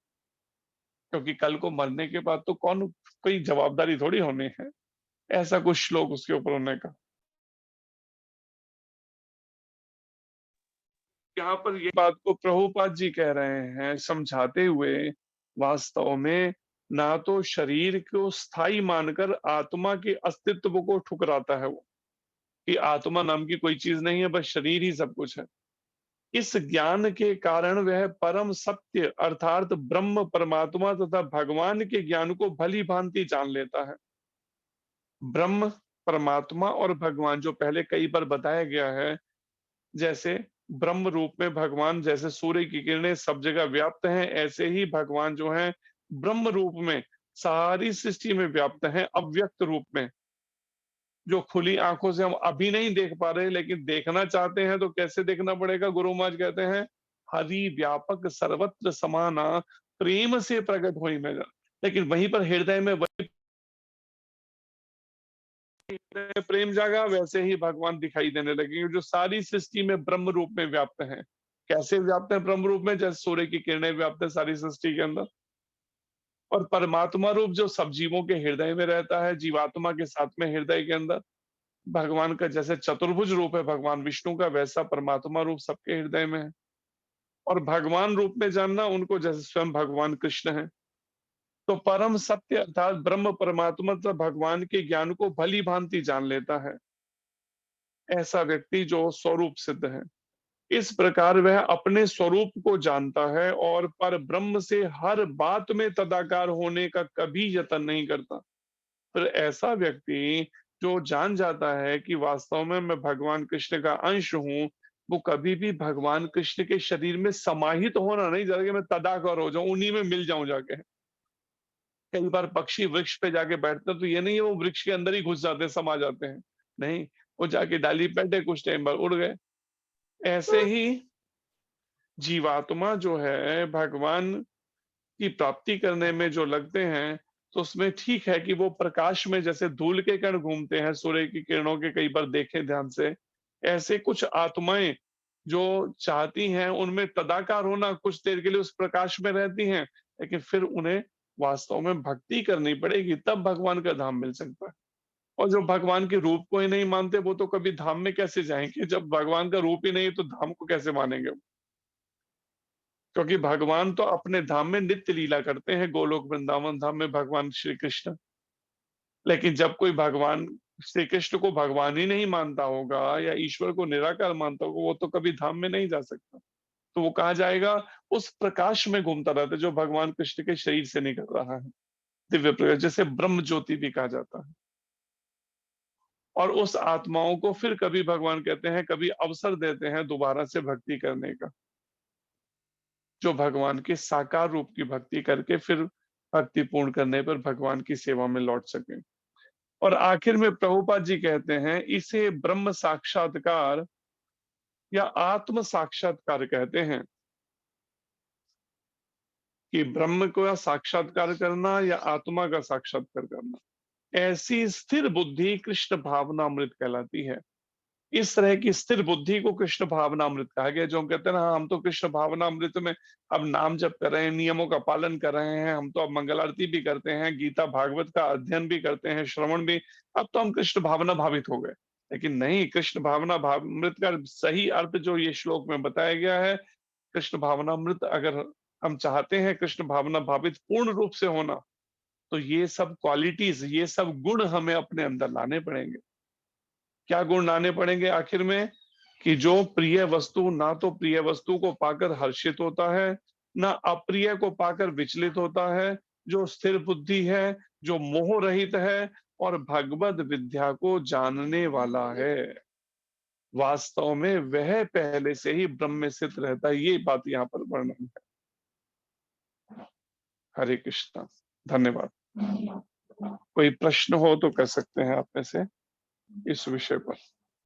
क्योंकि कल को मरने के बाद तो कौन, कोई जवाबदारी थोड़ी होनी है। ऐसा कुछ श्लोक उसके ऊपर उन्होंने कहा। यहाँ पर ये बात को प्रभुपाद जी कह रहे हैं समझाते हुए, वास्तव में ना तो शरीर को स्थायी मानकर आत्मा के अस्तित्व को ठुकराता है वो, कि आत्मा नाम की कोई चीज नहीं है, बस शरीर ही सब कुछ है। इस ज्ञान के कारण वह परम सत्य अर्थात ब्रह्म परमात्मा तथा भगवान के ज्ञान को भली भांति जान लेता है। ब्रह्म, परमात्मा और भगवान जो पहले कई बार बताया गया है, जैसे ब्रह्म रूप में भगवान, जैसे सूर्य की किरणें सब जगह व्याप्त हैं, ऐसे ही भगवान जो हैं ब्रह्म रूप में सारी सृष्टि में व्याप्त हैं, अव्यक्त रूप में, जो खुली आंखों से हम अभी नहीं देख पा रहे, लेकिन देखना चाहते हैं तो कैसे देखना पड़ेगा। गुरु महाराज कहते हैं हरि व्यापक सर्वत्र समाना, प्रेम से प्रकट होई में जा। लेकिन वहीं पर हृदय में वही प्रेम जागा, वैसे ही भगवान दिखाई देने लगेंगे, जो सारी सृष्टि में ब्रह्म रूप में व्याप्त हैं। कैसे व्याप्त है ब्रह्म रूप में, जैसे सूर्य की किरणें व्याप्त है सारी सृष्टि के अंदर। और परमात्मा रूप जो सब जीवों के हृदय में रहता है, जीवात्मा के साथ में हृदय के अंदर। भगवान का जैसे चतुर्भुज रूप है भगवान विष्णु का, वैसा परमात्मा रूप सबके हृदय में है। और भगवान रूप में जानना उनको जैसे स्वयं भगवान कृष्ण है। तो परम सत्य अर्थात ब्रह्म परमात्मा तथा भगवान के ज्ञान को भली भांति जान लेता है ऐसा व्यक्ति जो स्वरूप सिद्ध है। इस प्रकार वह अपने स्वरूप को जानता है और पर ब्रह्म से हर बात में तदाकार होने का कभी यत्न नहीं करता। फिर ऐसा व्यक्ति जो जान जाता है कि वास्तव में मैं भगवान कृष्ण का अंश हूं, वो कभी भी भगवान कृष्ण के शरीर में समाहित होना नहीं चाहता कि मैं तदाकार हो जाऊं, उन्हीं में मिल जाऊं जाके। कई बार पक्षी वृक्ष पे जाके बैठते हैं तो ये नहीं है वो वृक्ष के अंदर ही घुस जाते हैं, समा जाते हैं, नहीं, वो जाके डाली बैठे, कुछ टाइम बाद उड़ गए। ऐसे ही जीवात्मा जो है भगवान की प्राप्ति करने में जो लगते हैं, तो उसमें ठीक है कि वो प्रकाश में जैसे धूल के कण घूमते हैं, सूर्य की किरणों के कई बार देखें ध्यान से, ऐसे कुछ आत्माएं जो चाहती हैं उनमें तदाकार होना, कुछ देर के लिए उस प्रकाश में रहती हैं, लेकिन फिर उन्हें वास्तव में भक्ति करनी पड़ेगी, तब भगवान का धाम मिल सकता है। और जो भगवान के रूप को ही नहीं मानते वो तो कभी धाम में कैसे जाएंगे, जब भगवान का रूप ही नहीं तो धाम को कैसे मानेंगे। क्योंकि भगवान तो अपने धाम में नित्य लीला करते हैं, गोलोक वृंदावन धाम में भगवान श्री कृष्ण। लेकिन जब कोई भगवान श्री कृष्ण को भगवान ही नहीं मानता होगा या ईश्वर को निराकार मानता होगा, वो तो कभी धाम में नहीं जा सकता। तो वो कहा जाएगा उस प्रकाश में घूमता रहता है जो भगवान कृष्ण के शरीर से निकल रहा है, दिव्य प्रकाश, जैसे ब्रह्म ज्योति भी कहा जाता है। और उस आत्माओं को फिर कभी भगवान कहते हैं, कभी अवसर देते हैं दोबारा से भक्ति करने का, जो भगवान के साकार रूप की भक्ति करके फिर भक्ति पूर्ण करने पर भगवान की सेवा में लौट सके। और आखिर में प्रभुपाद जी कहते हैं इसे ब्रह्म साक्षात्कार या आत्म साक्षात्कार कहते हैं, कि ब्रह्म को साक्षात्कार करना या आत्मा का साक्षात्कार करना। ऐसी स्थिर बुद्धि कृष्ण भावनामृत कहलाती है। इस तरह की स्थिर बुद्धि को कृष्ण भावनामृत कहा गया। जो हम कहते हैं ना, हम तो कृष्ण भावनामृत में अब नाम जप कर रहे हैं, नियमों का पालन कर रहे हैं, हम तो अब मंगल आरती भी करते हैं, गीता भागवत का अध्ययन भी करते हैं, श्रवण भी, अब तो हम कृष्ण भावना भावित हो गए। लेकिन नहीं, कृष्ण भावना भावमृत का सही अर्थ जो ये श्लोक में बताया गया है, कृष्ण भावनामृत अगर हम चाहते हैं कृष्ण भावना भावित पूर्ण रूप से होना, तो ये सब क्वालिटीज, ये सब गुण हमें अपने अंदर लाने पड़ेंगे। क्या गुण लाने पड़ेंगे आखिर में, कि जो प्रिय वस्तु ना तो प्रिय वस्तु को पाकर हर्षित होता है, ना अप्रिय को पाकर विचलित होता है, जो स्थिर बुद्धि है, जो मोह रहित है, और भगवद विद्या को जानने वाला है। वास्तव में वह पहले से ही ब्रह्म में स्थित रहता है, ये बात यहाँ पर वर्णन है। हरे कृष्णा, धन्यवाद। कोई प्रश्न हो तो कर सकते हैं आप में से इस विषय पर।